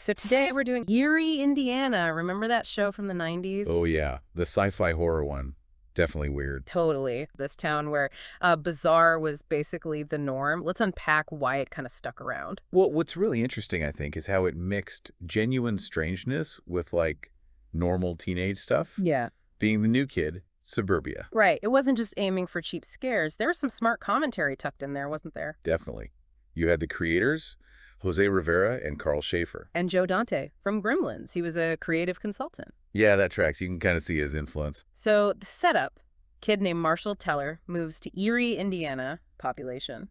So today we're doing Eerie, Indiana. Remember that show from the 90s? Oh, yeah. The sci-fi horror one. Definitely weird. Totally. This town where bizarre was basically the norm. Let's unpack why it kind of stuck around. Well, what's really interesting, I think, is how it mixed genuine strangeness with, like, normal teenage stuff. Yeah. Being the new kid, suburbia. Right. It wasn't just aiming for cheap scares. There was some smart commentary tucked in there, wasn't there? Definitely. You had the creators, Jose Rivera and Carl Schaefer. And Joe Dante from Gremlins. He was a creative consultant. Yeah, that tracks. You can kind of see his influence. So the setup, kid named Marshall Teller moves to Eerie, Indiana, population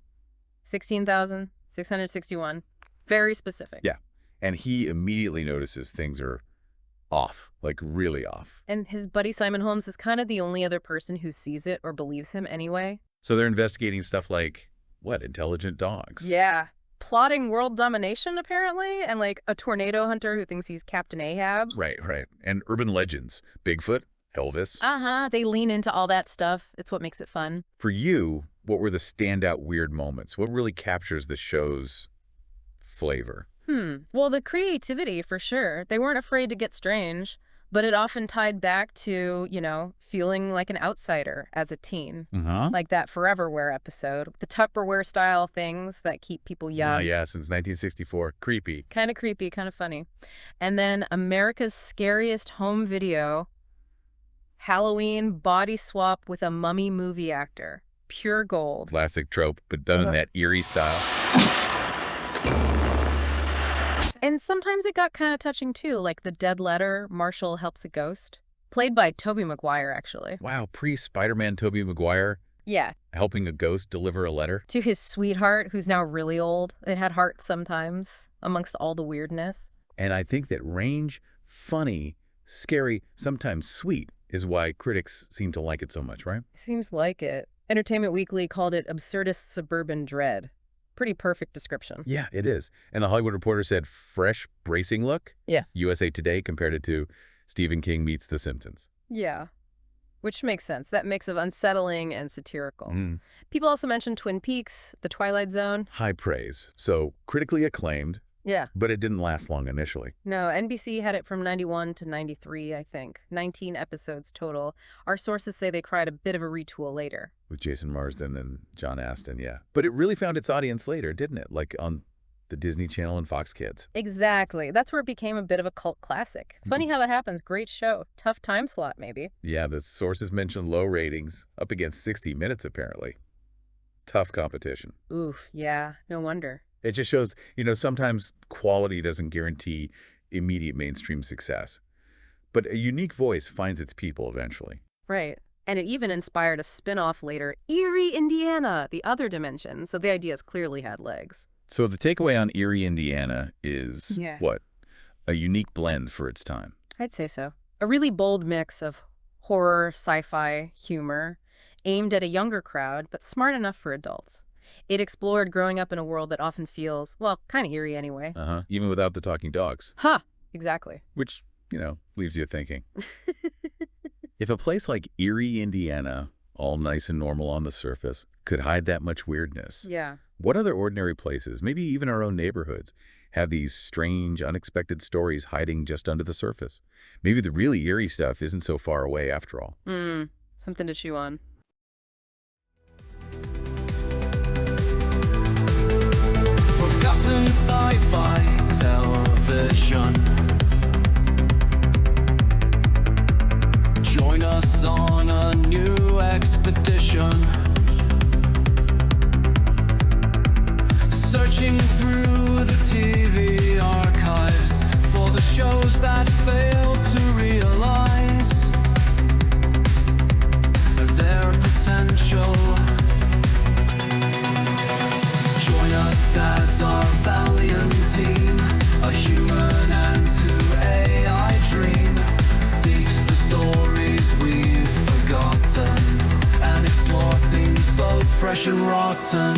16,661. Very specific. Yeah. And he immediately notices things are off, like really off. And his buddy Simon Holmes is kind of the only other person who sees it or believes him anyway. So they're investigating stuff like, what, intelligent dogs? Yeah. Plotting world domination, apparently, and like a tornado hunter who thinks he's Captain Ahab. Right. And urban legends. Bigfoot, Elvis. They lean into all that stuff. It's what makes it fun. For you, what were the standout weird moments? What really captures the show's flavor? Well, the creativity, for sure. They weren't afraid to get strange, but it often tied back to, feeling like an outsider as a teen. Like that Forever Wear episode. The Tupperware style things that keep people young. Yeah, since 1964. Creepy. Kind of creepy, kind of funny. And then America's Scariest Home Video, Halloween body swap with a mummy movie actor. Pure gold. Classic trope, but done in that eerie style. And sometimes it got kind of touching, too, like the dead letter, Marshall helps a ghost. Played by Tobey Maguire, actually. Wow, pre-Spider-Man Tobey Maguire Yeah. helping a ghost deliver a letter. To his sweetheart, who's now really old. It had heart sometimes, amongst all the weirdness. And I think that range, funny, scary, sometimes sweet, is why critics seem to like it so much, right? Seems like it. Entertainment Weekly called it absurdist suburban dread. Pretty perfect description. Yeah, it is. And the Hollywood Reporter said, fresh, bracing look. Yeah. USA Today compared it to Stephen King meets The Simpsons. Yeah. Which makes sense. That mix of unsettling and satirical. People also mentioned Twin Peaks, The Twilight Zone. High praise. So critically acclaimed. Yeah. But it didn't last long initially. No, NBC had it from 91 to 93, I think. 19 episodes total. Our sources say they cried a bit of a retool later. With Jason Marsden and John Astin, yeah. But it really found its audience later, didn't it? Like on the Disney Channel and Fox Kids. Exactly. That's where it became a bit of a cult classic. Funny how that happens. Great show. Tough time slot, maybe. Yeah, the sources mentioned low ratings, up against 60 Minutes, apparently. Tough competition. Oof, yeah. No wonder. It just shows, sometimes quality doesn't guarantee immediate mainstream success. But a unique voice finds its people eventually. Right. And it even inspired a spin-off later, Eerie, Indiana, the other dimension. So the ideas clearly had legs. So the takeaway on Eerie, Indiana is what? A unique blend for its time. I'd say so. A really bold mix of horror, sci-fi, humor, aimed at a younger crowd, but smart enough for adults. It explored growing up in a world that often feels, well, kind of eerie anyway. Even without the talking dogs. Exactly. Which, leaves you thinking. If a place like Eerie, Indiana, all nice and normal on the surface, could hide that much weirdness. Yeah. What other ordinary places, maybe even our own neighborhoods, have these strange, unexpected stories hiding just under the surface? Maybe the really eerie stuff isn't so far away after all. Something to chew on. Forgotten sci-fi television. Join us on a new expedition, searching through the TV archives for the shows that failed to realize their potential. Join us as our valiant team, a human and to AI dream, seeks the stories we've forgotten and explore things both fresh and rotten.